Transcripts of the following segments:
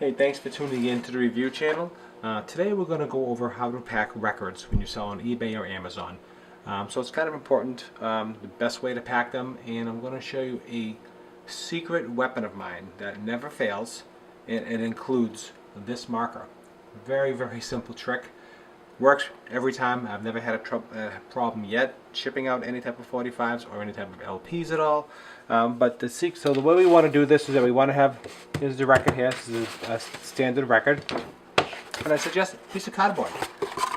Hey, thanks for tuning in to the review channel. Today we're going to go over how to pack records when you sell on eBay or Amazon. So it's kind of important, the best way to pack them, and I'm going to show you a secret weapon of mine that never fails. It includes this marker. Very simple trick. Works every time. I've never had a problem yet shipping out any type of 45s or any type of LPs at all. So the way we want to do this is that we want to have, here's the record here. This is a standard record. And I suggest a piece of cardboard.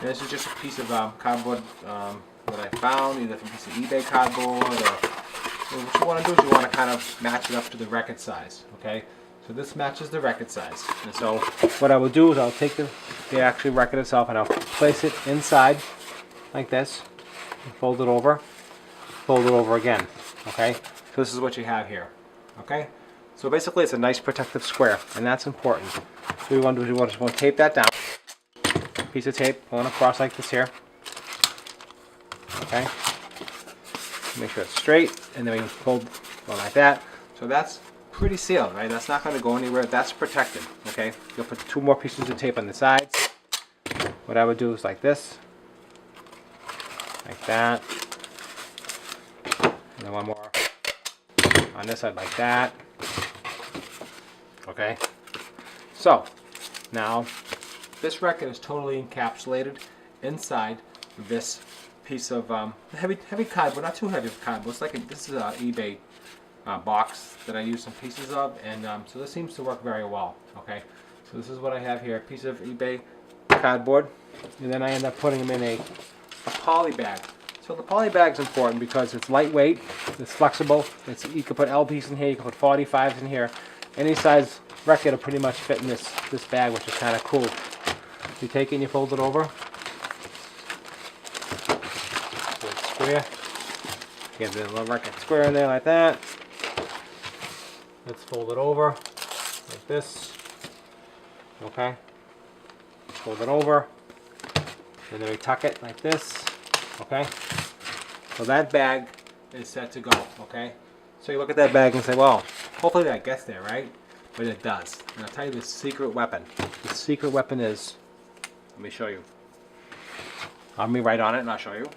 And this is just a piece of cardboard that I found, either from a piece of eBay cardboard or what you want to do is you want to kind of match it up to the record size. Okay? So this matches the record size. And so what I will do is I'll take the actual record itself and I'll place it inside like this, and fold it over again. Okay? So this is what you have here. Okay? So basically it's a nice protective square, and that's important. So we want to tape that down. Piece of tape going across like this here. Okay? Make sure it's straight, and then we can fold like that. So that's pretty sealed, right? That's not going to go anywhere. That's protected. Okay? You'll put two more pieces of tape on the sides. What I would do is like this, like that, and then one more on this side like that. Okay? So now this record is totally encapsulated inside this piece of heavy cardboard, not too heavy of cardboard. It's like this is an eBay box that I use some pieces of, and so this seems to work very well. Okay, so this is what I have here: a piece of eBay cardboard, and then I end up putting them in a poly bag. So the poly bag is important because it's lightweight, it's flexible. You can put LPs in here, you can put 45s in here. Any size record will pretty much fit in this bag, which is kind of cool. You take it and you fold it over. So it's square. Get the little record square in there like that. Let's fold it over like this. Okay. Fold it over. And then we tuck it like this. Okay. So that bag is set to go. Okay. So you look at that bag and say, well, hopefully that gets there, right? But it does. And I'll tell you the secret weapon. The secret weapon is, let me show you. Let me write on it and I'll show you.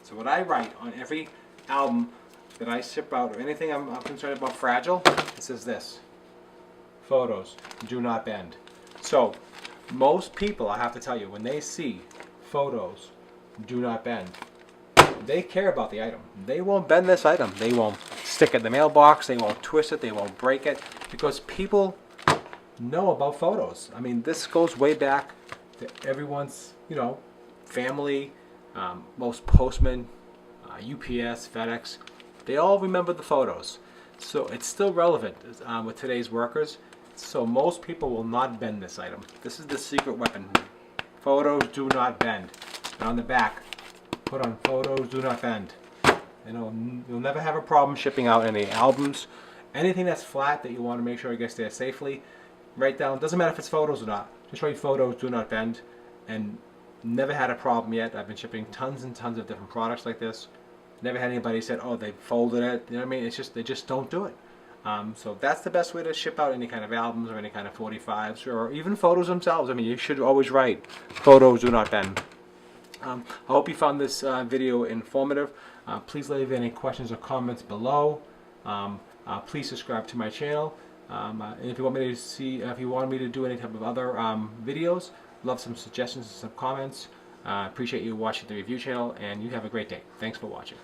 So what I write on every album that I ship out, or anything I'm concerned about fragile, it says this: photos do not bend. So most people, I have to tell you, when they see photos do not bend, they care about the item. They won't bend this item. They won't stick it in the mailbox. They won't twist it. They won't break it, because people know about photos. I mean, this goes way back to everyone's, family. Most postmen, UPS, FedEx, they all remember the photos. So it's still relevant with today's workers. So most people will not bend this item. This is the secret weapon. Photos do not bend. And on the back, put on photos do not bend. You'll never have a problem shipping out any albums. Anything that's flat that you want to make sure it gets there safely, write down, doesn't matter if it's photos or not, just write photos do not bend, and never had a problem yet. I've been shipping tons and tons of different products like this. Never had anybody said, oh, they folded it. You know what I mean? It's just, they just don't do it. So that's the best way to ship out any kind of albums or any kind of 45s or even photos themselves. I mean, you should always write, photos do not bend. I hope you found this video informative. Please leave any questions or comments below. Please subscribe to my channel. And if you want me to if you want me to do any type of other videos, love some suggestions and some comments. Appreciate you watching the review channel, and you have a great day. Thanks for watching.